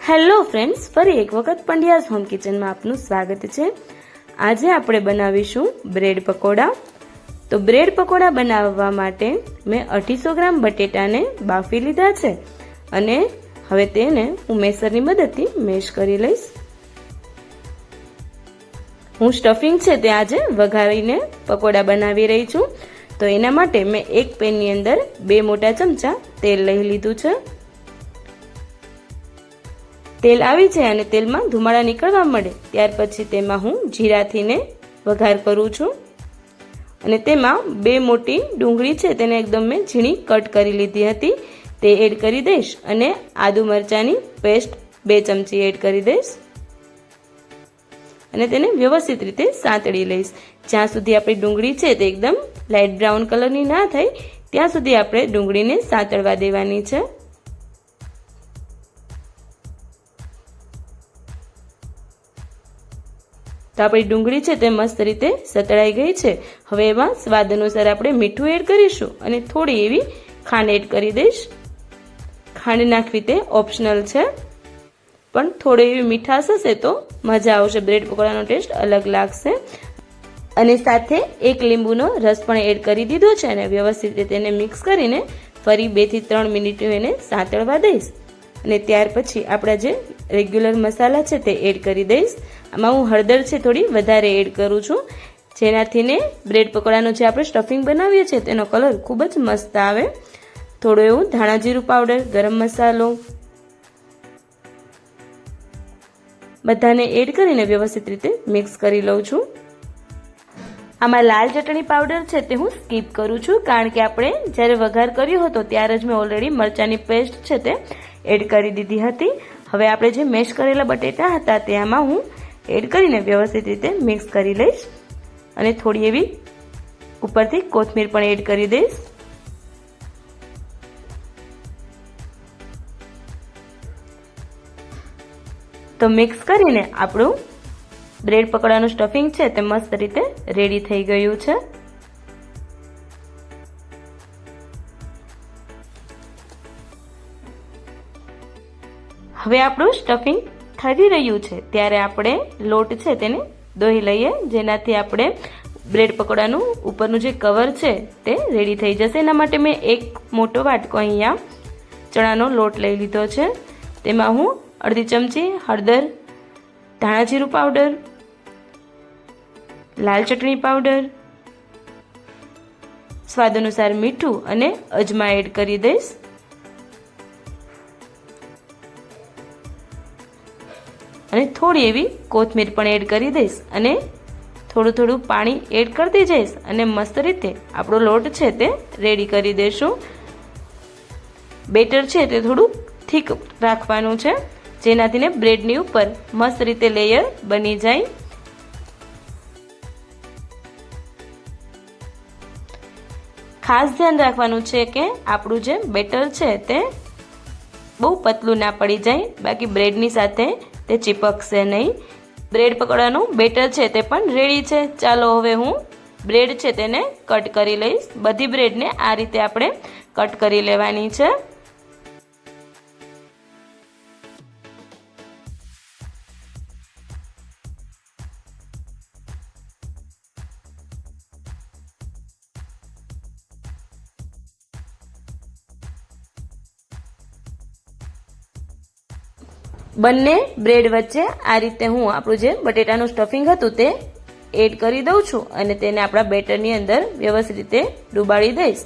Hello friends, ફરી એક વખત પંડ્યાઝ હોમ કિચનમાં આપનું સ્વાગત છે। આજે આપણે બનાવીશું બ્રેડ પકોડા। તો બ્રેડ પકોડા બનાવવા માટે મેં 250 ગ્રામ બટેટાને બાફી લીધા છે અને હવે તેને હું મેસરની મદદથી મેશ કરી લઈશ। હું સ્ટફિંગ છે તે આજે વઘારીને પકોડા બનાવી રહી છું। તો એના માટે મેં એક પેનની અંદર 2 મોટા ચમચા તેલ લઈ લીધું છે। તેલ આવી જાય અને તેલમાં ધુમાડા નીકળવા મળે ત્યાર પછી તેમાં હું જીરાથીને વઘાર કરું છું અને તેમાં 2 મોટી ડુંગળી છે તેને એકદમ મેં ઝીણી કટ કરી લીધી હતી તે એડ કરી દઈશ અને આદુ મરચાંની પેસ્ટ 2 ચમચી એડ કરી દઈશ અને તેને વ્યવસ્થિત રીતે સાંતળી લઈશ। જ્યાં સુધી આપણી ડુંગળી છે તે એકદમ લાઇટ બ્રાઉન કલરની ના થાય ત્યાં સુધી આપણે ડુંગળીને સાંતળવા દેવાની છે। તો આપણી ડુંગળી છે તે મસ્ત રીતે સતળાઈ ગઈ છે। હવે એમાં સ્વાદ અનુસાર આપણે મીઠું એડ કરીશું અને થોડી એવી ખાંડ એડ કરી દઈશ। ખાંડ નાખવી તે ઓપ્શનલ છે પણ થોડી એવી મીઠાશ હશે તો મજા આવશે, બ્રેડ પકોડાનો ટેસ્ટ અલગ લાગશે। અને સાથે 1 લીંબુનો રસ પણ એડ કરી દીધો છે અને વ્યવસ્થિત રીતે તેને મિક્સ કરીને ફરી 2 થી 3 મિનિટ એને સાંતળવા દઈશ અને ત્યાર પછી આપણા જે રેગ્યુલર મસાલા છે તે એડ કરી દઈશ। આમાં હું હળદર છે થોડી વધારે એડ કરું છું જેનાથી ને બ્રેડ પકોડાનો જે આપણે સ્ટફિંગ બનાવીએ છીએ તેનો કલર ખૂબ જ મસ્ત આવે। થોડું એવું ધાણા જીરું પાવડર, ગરમ મસાલો બધાને એડ કરીને વ્યવસ્થિત રીતે મિક્સ કરી લઉં છું। આમાં લાલ ચટણી પાવડર છે તે હું સ્કીપ કરું છું કારણ કે આપણે જ્યારે વઘાર કર્યો હતો ત્યારે જ મેં ઓલરેડી મરચાંની પેસ્ટ છે તે એડ કરી દીધી હતી। હવે આપણે જે મેશ કરેલા બટેટા હતા તેમાં હું એડ કરીને વ્યવસ્થિત રીતે મિક્સ કરી લઈશ અને થોડી એવી ઉપરથી કોથમીર પણ એડ કરી દઈશ। તો મિક્સ કરીને આપણું બ્રેડ પકોડાનું સ્ટફિંગ છે તે મસ્ત રીતે રેડી થઈ ગયું છે। હવે આપણું સ્ટફિંગ થઈ રહ્યું છે ત્યારે આપણે લોટ છે તેને દોઈ લઈએ જેનાથી આપણે બ્રેડ પકોડાનું ઉપરનું જે કવર છે તે રેડી થઈ જશે। એના માટે મેં એક મોટો વાટકો અહીંયા ચણાનો લોટ લઈ લીધો છે। તેમાં હું અડધી ચમચી હળદર, ધાણા જીરું પાવડર, લાલ ચટણી પાવડર, સ્વાદ અનુસાર મીઠું અને અજમા એડ કરી દઈશ અને થોડી એવી કોથમીર પણ એડ કરી દઈશ અને થોડું પાણી એડ કરતી જઈશ અને મસ્ત રીતે આપણો લોટ છે તે રેડી કરી દઈશું। બેટર છે તે થોડું થીક રાખવાનું છે જેનાથી ને બ્રેડની ઉપર મસ્ત રીતે લેયર બની જાય। ખાસ ધ્યાન રાખવાનું છે કે આપણું જે બેટર છે તે બહુ પતલું ના પડી જાય, બાકી બ્રેડની સાથે તે ચીપકશે નહીં। બ્રેડ પકોડાનું બેટર છે તે પણ રેડી છે। ચાલો હવે હું બ્રેડ છે તેને કટ કરી લઈશ। બધી બ્રેડને આ રીતે આપણે કટ કરી લેવાની છે। બંને બ્રેડ વચ્ચે આ રીતે હું આપણું જે બટેટાનું સ્ટફિંગ હતું તે એડ કરી દઉં છું અને તેને આપણા બેટરની અંદર વ્યવસ્થિત રીતે ડુબાડી દઈશ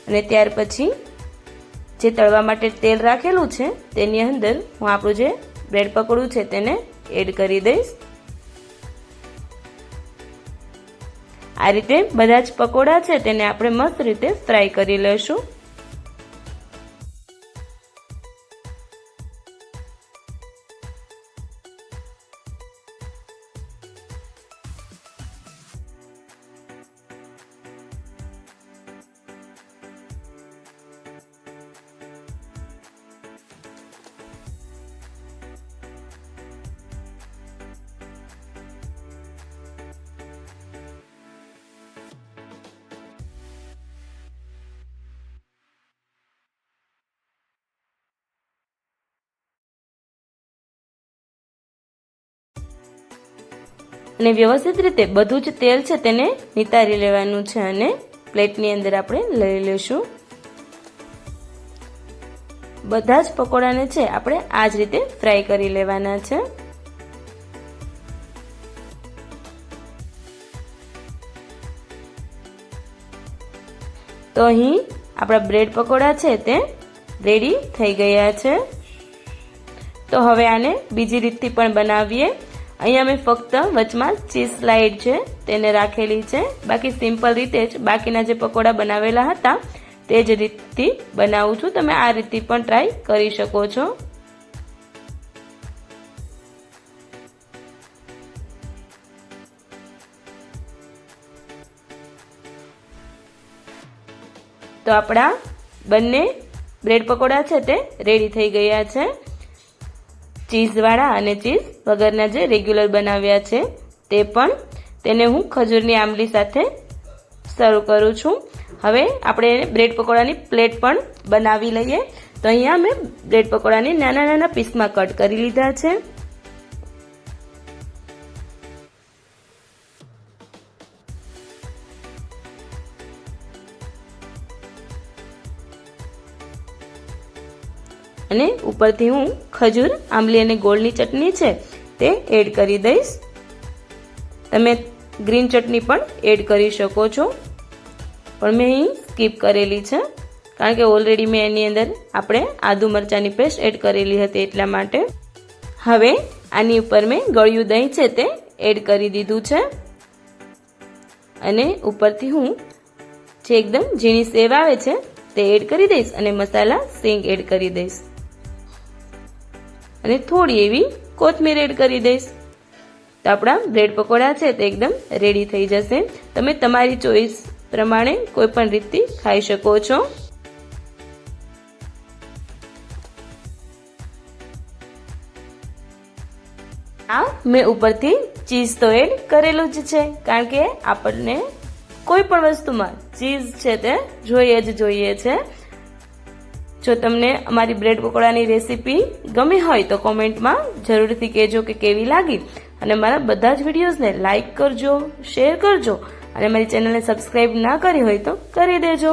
અને ત્યાર પછી જે તળવા માટે તેલ રાખેલું છે તેની અંદર હું આપણું જે બ્રેડ પકોડું છે તેને એડ કરી દઈશ। આ રીતે બધા જ પકોડા છે તેને આપણે મસ્ત રીતે ફ્રાય કરી લઈશું। અને વ્યવસ્થિત રીતે બધું જ તેલ છે તેને નિતારી લેવાનું છે અને પ્લેટની અંદર આપણે લઈ લેશું. બધા જ પકોડાને છે આપણે આ જ રીતે ફ્રાય કરી લેવાના છે. તો અહીં આપણા બ્રેડ પકોડા છે તે રેડી થઈ ગયા છે. તો હવે આને બીજી રીતથી પણ બનાવીએ. અહીંયા મેં ફક્ત વચમાં ચીઝ સ્લાઇડ છે તેને રાખેલી છે. બાકી સિમ્પલ રીતે જ બાકીના જે પકોડા બનાવેલા હતા તે જ રીતથી બનાવું છું. તમે આ રીતથી પણ ટ્રાય કરી શકો છો. તો આપણા બંને બ્રેડ પકોડા છે તે રેડી થઈ ગયા છે. ચીઝવાળા અને ચીઝ વગરના જે રેગ્યુલર બનાવ્યા છે તે પણ. તેને હું ખજૂરની આંબલી સાથે સર્વ કરું છું. હવે આપણે બ્રેડ પકોડાની પ્લેટ પણ બનાવી લઈએ. તો અહીંયા મેં બ્રેડ પકોડાને નાના નાના પીસમાં કટ કરી લીધા છે. અને ઉપરથી હું ખજૂર, આંબલી અને ગોળની ચટણી છે તે એડ કરી દઈશ. તમે ગ્રીન ચટણી પણ એડ કરી શકો છો, પણ મેં અહીં સ્કીપ કરેલી છે કારણ કે ઓલરેડી મેં એની અંદર આપણે આદુ મરચાંની પેસ્ટ એડ કરેલી હતી એટલા માટે. હવે આની ઉપર મેં ગળ્યું દહીં છે તે એડ કરી દીધું છે અને ઉપરથી હું જે એકદમ ઝીણી સેવ આવે છે તે એડ કરી દઈશ અને મસાલા સિંગ એડ કરી દઈશ અને થોડી એવી કોથમીર એડ કરી દઈશ. તો આપણા બ્રેડ પકોડા છે તે એકદમ રેડી થઈ જશે. તમે તમારી ચોઈસ પ્રમાણે કોઈ પણ રીતથી ખાઈ શકો છો. આ મેં ઉપરથી ચીઝ તો એડ કરેલું જ છે કારણ કે આપણને કોઈ પણ વસ્તુમાં ચીઝ છે તે જોઈએ જ જોઈએ છે. જો તમને અમારી બ્રેડ પકોડાની રેસીપી ગમી હોય તો કોમેન્ટમાં જરૂરથી કહેજો કે કેવી લાગી અને મારા બધા જ વિડીયોઝને લાઈક કરજો, શેર કરજો અને મારી ચેનલને સબસ્ક્રાઈબ ના કરી હોય તો કરી દેજો.